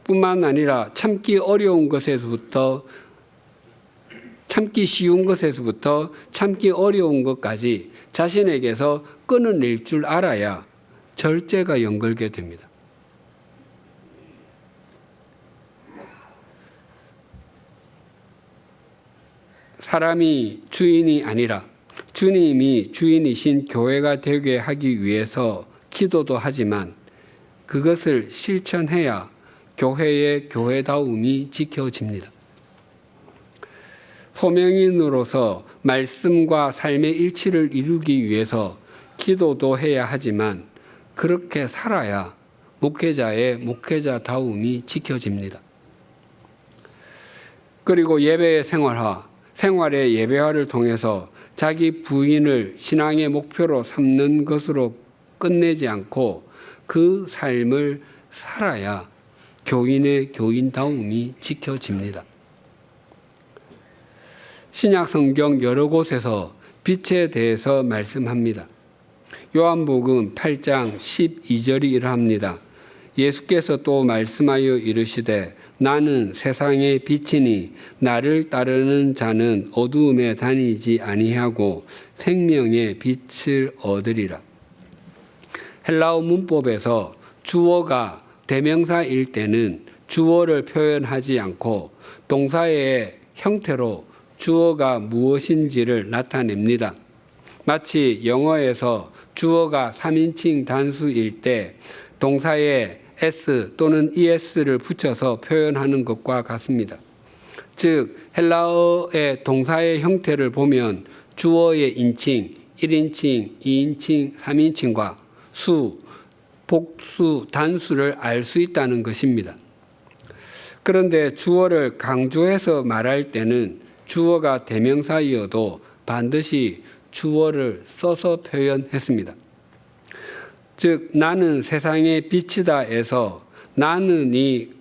뿐만 아니라 참기 어려운 것에서부터 참기 쉬운 것에서부터 참기 어려운 것까지 자신에게서 끊어낼 줄 알아야 절제가 연결게 됩니다. 사람이 주인이 아니라 주님이 주인이신 교회가 되게 하기 위해서 기도도 하지만 그것을 실천해야 교회의 교회다움이 지켜집니다. 소명인으로서 말씀과 삶의 일치를 이루기 위해서 기도도 해야 하지만 그렇게 살아야 목회자의 목회자다움이 지켜집니다. 그리고 예배의 생활의 예배화를 통해서 자기 부인을 신앙의 목표로 삼는 것으로 끝내지 않고 그 삶을 살아야 교인의 교인다움이 지켜집니다. 신약 성경 여러 곳에서 빛에 대해서 말씀합니다. 요한복음 8장 12절이 이러합니다. 예수께서 또 말씀하여 이르시되 나는 세상의 빛이니 나를 따르는 자는 어두움에 다니지 아니하고 생명의 빛을 얻으리라. 헬라어 문법에서 주어가 대명사일 때는 주어를 표현하지 않고 동사의 형태로 주어가 무엇인지를 나타냅니다. 마치 영어에서 주어가 3인칭 단수일 때 동사에 s 또는 es를 붙여서 표현하는 것과 같습니다. 즉 헬라어의 동사의 형태를 보면 주어의 인칭, 1인칭, 2인칭, 3인칭과 수, 복수, 단수를 알 수 있다는 것입니다. 그런데 주어를 강조해서 말할 때는 주어가 대명사이어도 반드시 주어를 써서 표현했습니다. 즉 나는 세상의 빛이다에서 나는이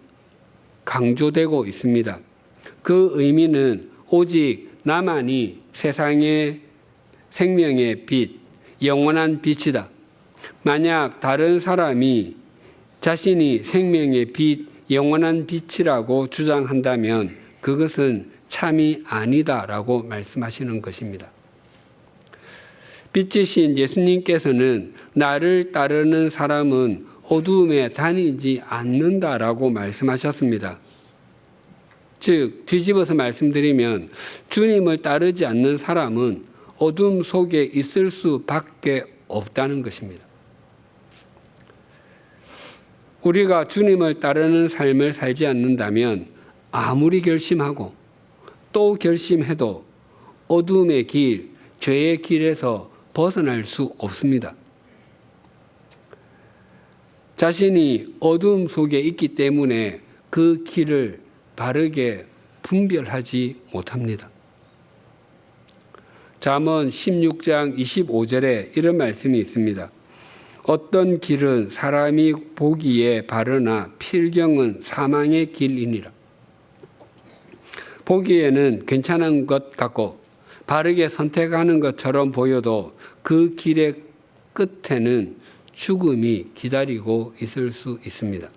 강조되고 있습니다. 그 의미는 오직 나만이 세상의 생명의 빛, 영원한 빛이다. 만약 다른 사람이 자신이 생명의 빛, 영원한 빛이라고 주장한다면 그것은 참이 아니다라고 말씀하시는 것입니다. 빛이신 예수님께서는 나를 따르는 사람은 어두움에 다니지 않는다라고 말씀하셨습니다. 즉 뒤집어서 말씀드리면 주님을 따르지 않는 사람은 어둠 속에 있을 수밖에 없다는 것입니다. 우리가 주님을 따르는 삶을 살지 않는다면 아무리 결심하고 또 결심해도 어둠의 길, 죄의 길에서 벗어날 수 없습니다. 자신이 어둠 속에 있기 때문에 그 길을 바르게 분별하지 못합니다. 잠언 16장 25절에 이런 말씀이 있습니다. 어떤 길은 사람이 보기에 바르나 필경은 사망의 길이니라. 보기에는 괜찮은 것 같고 바르게 선택하는 것처럼 보여도 그 길의 끝에는 죽음이 기다리고 있을 수 있습니다.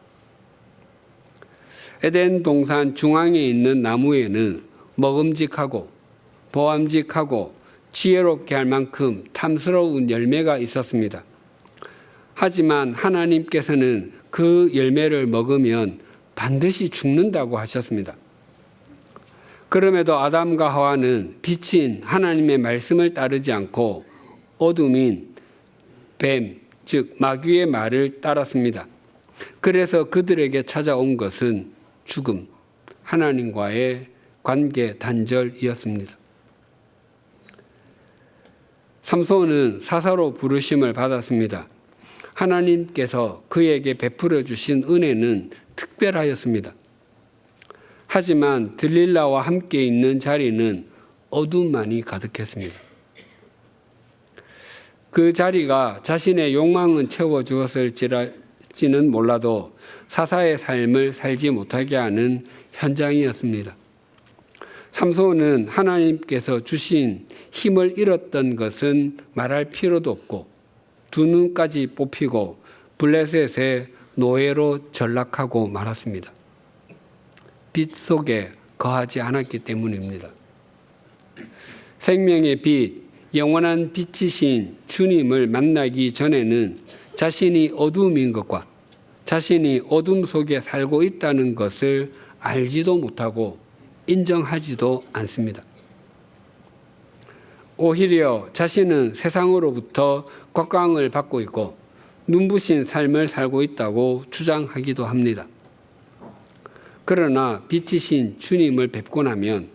에덴 동산 중앙에 있는 나무에는 먹음직하고 보암직하고 지혜롭게 할 만큼 탐스러운 열매가 있었습니다. 하지만 하나님께서는 그 열매를 먹으면 반드시 죽는다고 하셨습니다. 그럼에도 아담과 하와는 빛인 하나님의 말씀을 따르지 않고 어둠인 뱀, 즉 마귀의 말을 따랐습니다. 그래서 그들에게 찾아온 것은 죽음, 하나님과의 관계 단절이었습니다. 삼손은 사사로 부르심을 받았습니다. 하나님께서 그에게 베풀어 주신 은혜는 특별하였습니다. 하지만 들릴라와 함께 있는 자리는 어둠만이 가득했습니다. 그 자리가 자신의 욕망은 채워주었을지는 몰라도 사사의 삶을 살지 못하게 하는 현장이었습니다. 삼손은 하나님께서 주신 힘을 잃었던 것은 말할 필요도 없고 두 눈까지 뽑히고 블레셋의 노예로 전락하고 말았습니다. 빛 속에 거하지 않았기 때문입니다. 생명의 빛, 영원한 빛이신 주님을 만나기 전에는 자신이 어둠인 것과 자신이 어둠 속에 살고 있다는 것을 알지도 못하고 인정하지도 않습니다. 오히려 자신은 세상으로부터 곽광을 받고 있고 눈부신 삶을 살고 있다고 주장하기도 합니다. 그러나 빛이신 주님을 뵙고 나면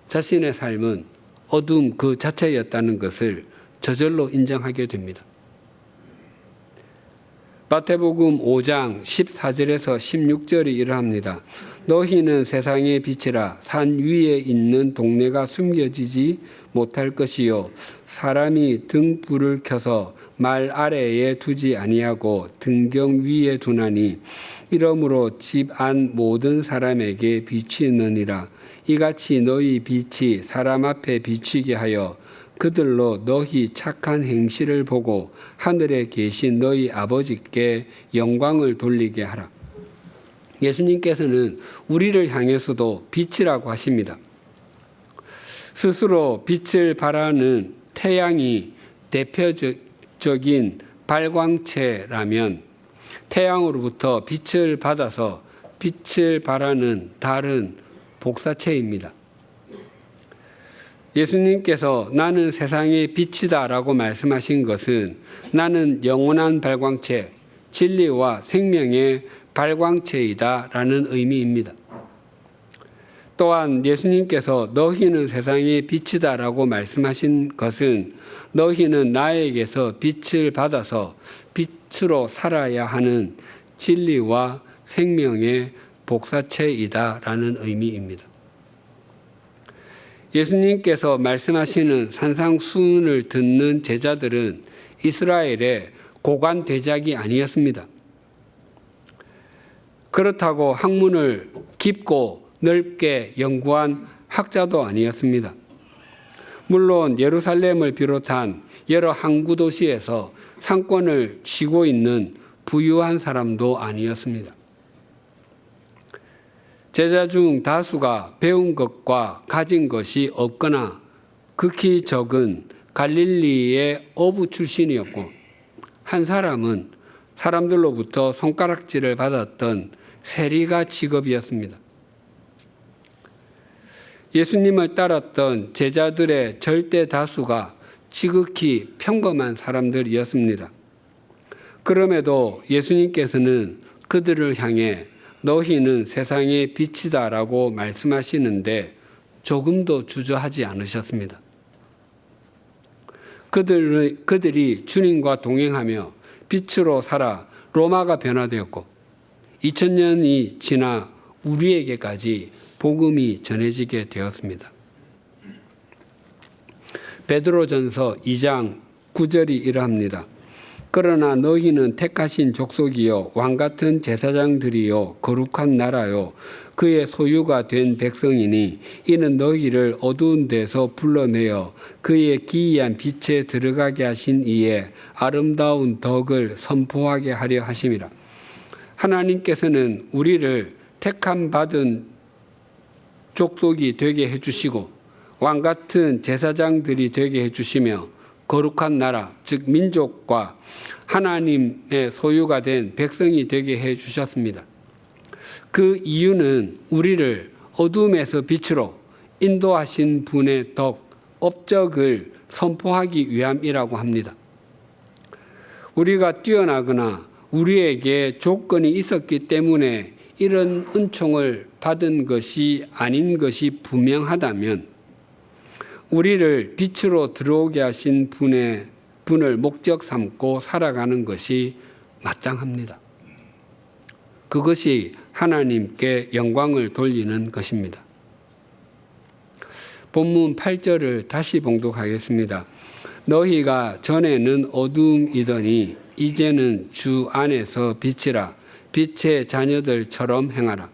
자신의 삶은 어둠 그 자체였다는 것을 저절로 인정하게 됩니다. 마태복음 5장 14절에서 16절이 이러합니다. 너희는 세상의 빛이라. 산 위에 있는 동네가 숨겨지지 못할 것이요 사람이 등불을 켜서 말 아래에 두지 아니하고 등경 위에 두나니 이러므로 집 안 모든 사람에게 비치느니라. 이같이 너희 빛이 사람 앞에 비치게 하여 그들로 너희 착한 행실을 보고 하늘에 계신 너희 아버지께 영광을 돌리게 하라. 예수님께서는 우리를 향해서도 빛이라고 하십니다. 스스로 빛을 발하는 태양이 대표적인 발광체라면 태양으로부터 빛을 받아서 빛을 발하는 달은 복사체입니다. 예수님께서 나는 세상의 빛이다라고 말씀하신 것은 나는 영원한 발광체, 진리와 생명의 발광체이다라는 의미입니다. 또한 예수님께서 너희는 세상의 빛이다라고 말씀하신 것은 너희는 나에게서 빛을 받아서 빛으로 살아야 하는 진리와 생명의 복사체이다라는 의미입니다. 예수님께서 말씀하시는 산상수훈을 듣는 제자들은 이스라엘의 고관 대작이 아니었습니다. 그렇다고 학문을 깊고 넓게 연구한 학자도 아니었습니다. 물론 예루살렘을 비롯한 여러 항구 도시에서 상권을 쥐고 있는 부유한 사람도 아니었습니다. 제자 중 다수가 배운 것과 가진 것이 없거나 극히 적은 갈릴리의 어부 출신이었고 한 사람은 사람들로부터 손가락질을 받았던 세리가 직업이었습니다. 예수님을 따랐던 제자들의 절대 다수가 지극히 평범한 사람들이었습니다. 그럼에도 예수님께서는 그들을 향해 너희는 세상의 빛이다라고 말씀하시는데 조금도 주저하지 않으셨습니다. 그들이 주님과 동행하며 빛으로 살아 로마가 변화되었고 2000년이 지나 우리에게까지 복음이 전해지게 되었습니다. 베드로전서 2장 9절이 이러합니다. 그러나 너희는 택하신 족속이요 왕같은 제사장들이요 거룩한 나라요 그의 소유가 된 백성이니 이는 너희를 어두운 데서 불러내어 그의 기이한 빛에 들어가게 하신 이에 아름다운 덕을 선포하게 하려 하심이라. 하나님께서는 우리를 택함 받은 족속이 되게 해주시고 왕같은 제사장들이 되게 해주시며 거룩한 나라 즉 민족과 하나님의 소유가 된 백성이 되게 해주셨습니다. 그 이유는 우리를 어둠에서 빛으로 인도하신 분의 덕, 업적을 선포하기 위함이라고 합니다. 우리가 뛰어나거나 우리에게 조건이 있었기 때문에 이런 은총을 받은 것이 아닌 것이 분명하다면 우리를 빛으로 들어오게 하신 분을 목적 삼고 살아가는 것이 마땅합니다. 그것이 하나님께 영광을 돌리는 것입니다. 본문 8절을 다시 봉독하겠습니다. 너희가 전에는 어둠이더니 이제는 주 안에서 빛이라. 빛의 자녀들처럼 행하라.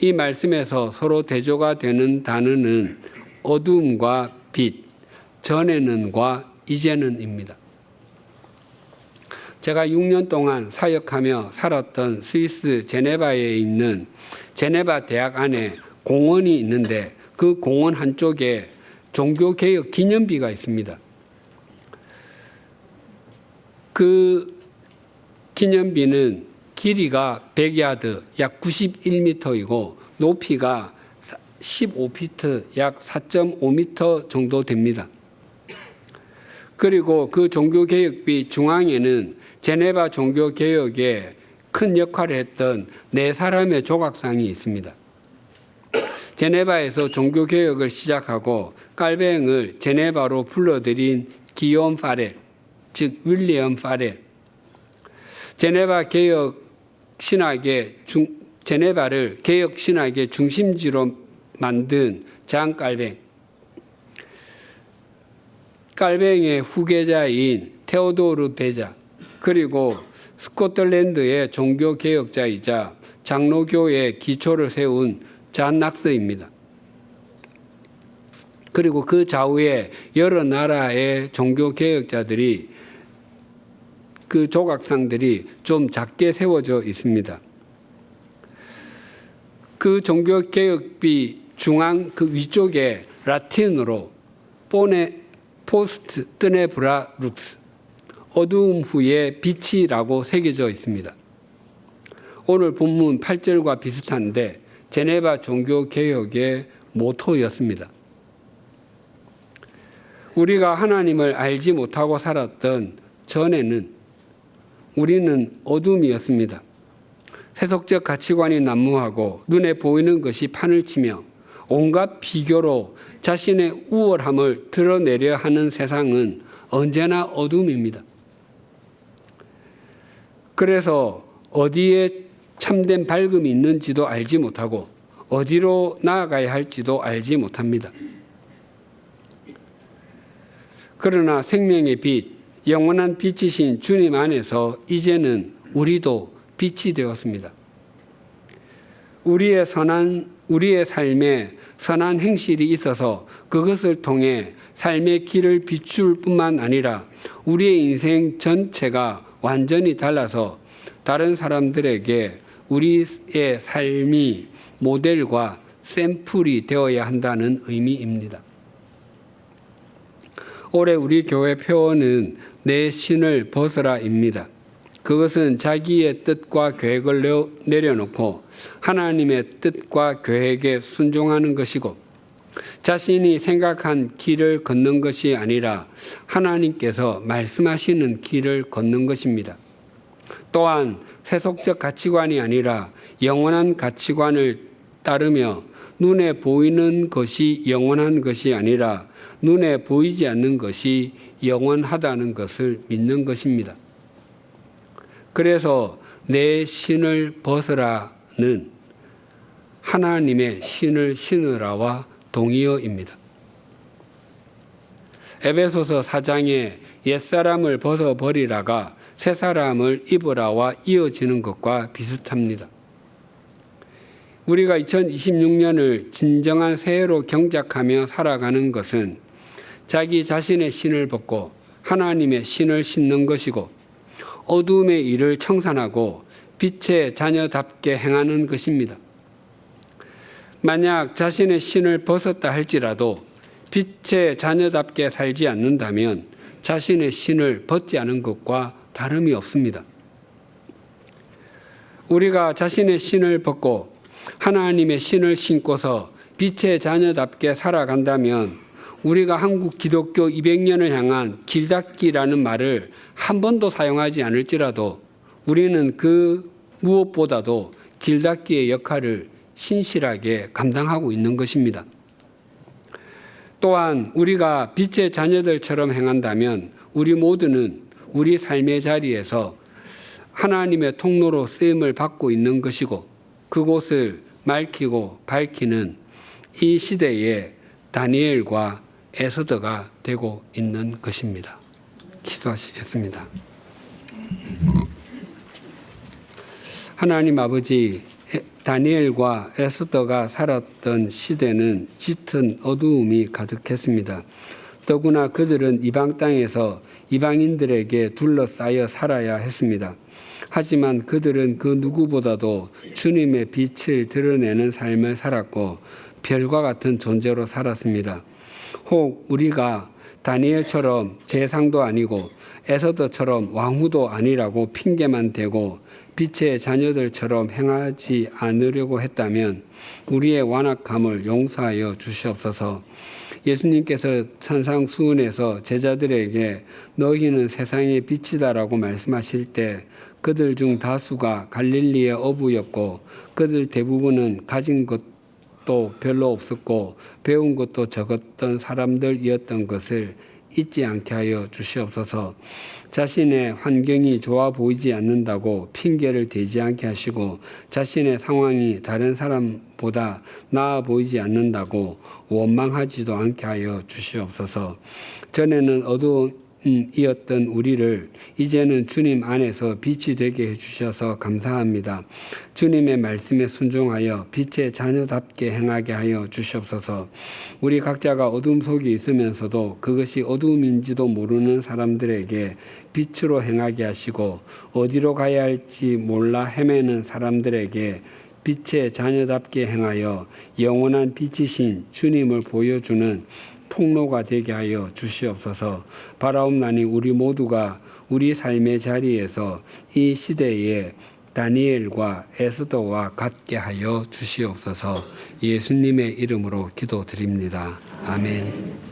이 말씀에서 서로 대조가 되는 단어는 어둠과 빛, 전에는과 이제는입니다. 제가 6년 동안 사역하며 살았던 스위스 제네바에 있는 제네바 대학 안에 공원이 있는데 그 공원 한쪽에 종교개혁 기념비가 있습니다. 그 기념비는 길이가 100야드, 약 91m이고 높이가 15피트, 약 4.5m 정도 됩니다. 그리고 그 종교개혁비 중앙에는 제네바 종교개혁에 큰 역할을 했던 4사람의 조각상이 있습니다. 제네바에서 종교개혁을 시작하고 깔뱅을 제네바로 불러들인 기욤 파렐, 즉 윌리엄 파렐, 제네바 개혁 신학의 제네바를 개혁 신학의 중심지로 만든 장 깔뱅, 깔뱅의 후계자인 테오도르 베자, 그리고 스코틀랜드의 종교 개혁자이자 장로교의 기초를 세운 잔 낙스입니다. 그리고 그 좌우에 여러 나라의 종교 개혁자들이, 그 조각상들이 좀 작게 세워져 있습니다. 그 종교 개혁비 중앙 그 위쪽에 라틴어로 포스트 뜨네브라 룩스, 어두움 후에 빛이라고 새겨져 있습니다. 오늘 본문 8절과 비슷한데 제네바 종교 개혁의 모토였습니다. 우리가 하나님을 알지 못하고 살았던 전에는 우리는 어둠이었습니다. 세속적 가치관이 난무하고 눈에 보이는 것이 판을 치며 온갖 비교로 자신의 우월함을 드러내려 하는 세상은 언제나 어둠입니다. 그래서 어디에 참된 밝음이 있는지도 알지 못하고 어디로 나아가야 할지도 알지 못합니다. 그러나 생명의 빛, 영원한 빛이신 주님 안에서 이제는 우리도 빛이 되었습니다. 우리의 삶에 선한 행실이 있어서 그것을 통해 삶의 길을 비출 뿐만 아니라 우리의 인생 전체가 완전히 달라서 다른 사람들에게 우리의 삶이 모델과 샘플이 되어야 한다는 의미입니다. 올해 우리 교회 표어는 내 신을 벗어라입니다. 그것은 자기의 뜻과 계획을 내려놓고 하나님의 뜻과 계획에 순종하는 것이고 자신이 생각한 길을 걷는 것이 아니라 하나님께서 말씀하시는 길을 걷는 것입니다. 또한 세속적 가치관이 아니라 영원한 가치관을 따르며 눈에 보이는 것이 영원한 것이 아니라 눈에 보이지 않는 것이 영원하다는 것을 믿는 것입니다. 그래서 내 신을 벗으라는 하나님의 신을 신으라와 동의어입니다. 에베소서 4장에 옛사람을 벗어버리라가 새사람을 입으라와 이어지는 것과 비슷합니다. 우리가 2026년을 진정한 새해로 경작하며 살아가는 것은 자기 자신의 신을 벗고 하나님의 신을 신는 것이고 어두움의 일을 청산하고 빛의 자녀답게 행하는 것입니다. 만약 자신의 신을 벗었다 할지라도 빛의 자녀답게 살지 않는다면 자신의 신을 벗지 않은 것과 다름이 없습니다. 우리가 자신의 신을 벗고 하나님의 신을 신고서 빛의 자녀답게 살아간다면 우리가 한국 기독교 200년을 향한 길닫기라는 말을 한 번도 사용하지 않을지라도 우리는 그 무엇보다도 길닫기의 역할을 신실하게 감당하고 있는 것입니다. 또한 우리가 빛의 자녀들처럼 행한다면 우리 모두는 우리 삶의 자리에서 하나님의 통로로 쓰임을 받고 있는 것이고 그곳을 맑히고 밝히는 이 시대에 다니엘과 에스더가 되고 있는 것입니다. 기도하시겠습니다. 하나님 아버지, 다니엘과 에스더가 살았던 시대는 짙은 어두움이 가득했습니다. 더구나 그들은 이방 땅에서 이방인들에게 둘러싸여 살아야 했습니다. 하지만 그들은 그 누구보다도 주님의 빛을 드러내는 삶을 살았고 별과 같은 존재로 살았습니다. 혹 우리가 다니엘처럼 제상도 아니고 에스더처럼 왕후도 아니라고 핑계만 대고 빛의 자녀들처럼 행하지 않으려고 했다면 우리의 완악함을 용서하여 주시옵소서. 예수님께서 산상수훈에서 제자들에게 너희는 세상의 빛이다라고 말씀하실 때 그들 중 다수가 갈릴리의 어부였고 그들 대부분은 가진 것도 별로 없었고 배운 것도 적었던 사람들이었던 것을 잊지 않게 하여 주시옵소서. 자신의 환경이 좋아 보이지 않는다고 핑계를 대지 않게 하시고, 자신의 상황이 다른 사람보다 나아 보이지 않는다고 원망하지도 않게 하여 주시옵소서. 전에는 어두움이었던 우리를 이제는 주님 안에서 빛이 되게 해주셔서 감사합니다. 주님의 말씀에 순종하여 빛의 자녀답게 행하게 하여 주시옵소서. 우리 각자가 어둠 속에 있으면서도 그것이 어둠인지도 모르는 사람들에게 빛으로 행하게 하시고, 어디로 가야 할지 몰라 헤매는 사람들에게 빛의 자녀답게 행하여 영원한 빛이신 주님을 보여주는 통로가 되게 하여 주시옵소서. 바라옵나니 우리 모두가 우리 삶의 자리에서 이 시대에 다니엘과 에스더와 같게 하여 주시옵소서. 예수님의 이름으로 기도드립니다. 아멘.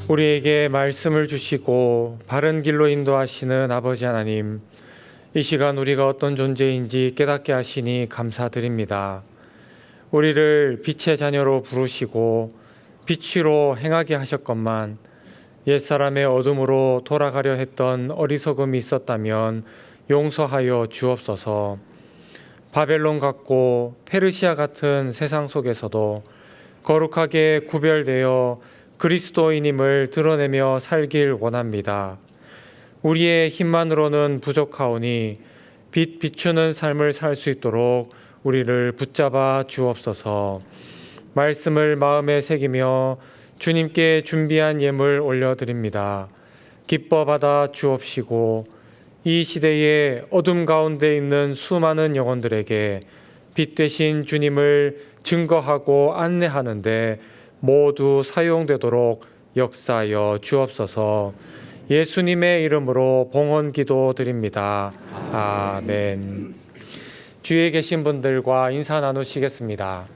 우리에게 말씀을 주시고 바른 길로 인도하시는 아버지 하나님, 이 시간 우리가 어떤 존재인지 깨닫게 하시니 감사드립니다. 우리를 빛의 자녀로 부르시고 빛으로 행하게 하셨건만 옛사람의 어둠으로 돌아가려 했던 어리석음이 있었다면 용서하여 주옵소서. 바벨론 같고 페르시아 같은 세상 속에서도 거룩하게 구별되어 그리스도인임을 드러내며 살길 원합니다. 우리의 힘만으로는 부족하오니 빛 비추는 삶을 살 수 있도록 우리를 붙잡아 주옵소서. 말씀을 마음에 새기며 주님께 준비한 예물 올려드립니다. 기뻐 받아 주옵시고 이 시대의 어둠 가운데 있는 수많은 영혼들에게 빛 되신 주님을 증거하고 안내하는데 모두 사용되도록 역사하여 주옵소서. 예수님의 이름으로 봉헌 기도드립니다. 아멘. 주위에 계신 분들과 인사 나누시겠습니다.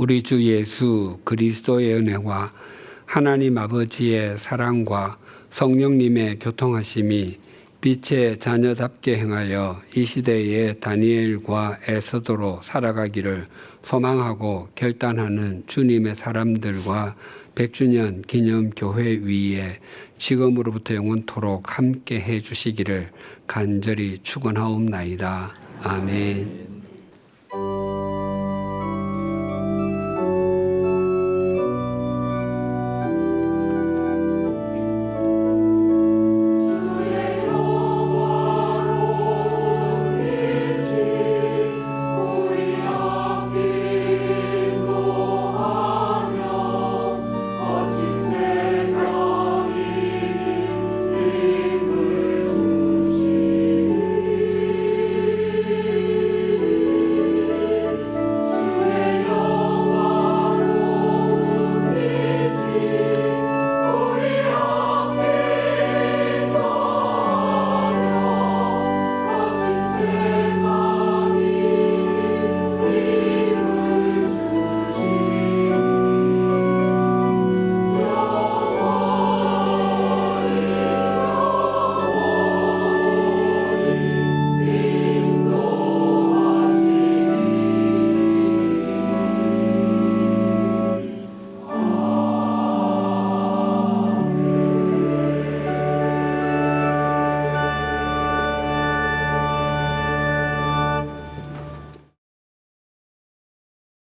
우리 주 예수 그리스도의 은혜와 하나님 아버지의 사랑과 성령님의 교통하심이 빛의 자녀답게 행하여 이 시대의 다니엘과 에스더로 살아가기를 소망하고 결단하는 주님의 사람들과 100주년 기념 교회 위에 지금으로부터 영원토록 함께 해 주시기를 간절히 축원하옵나이다. 아멘.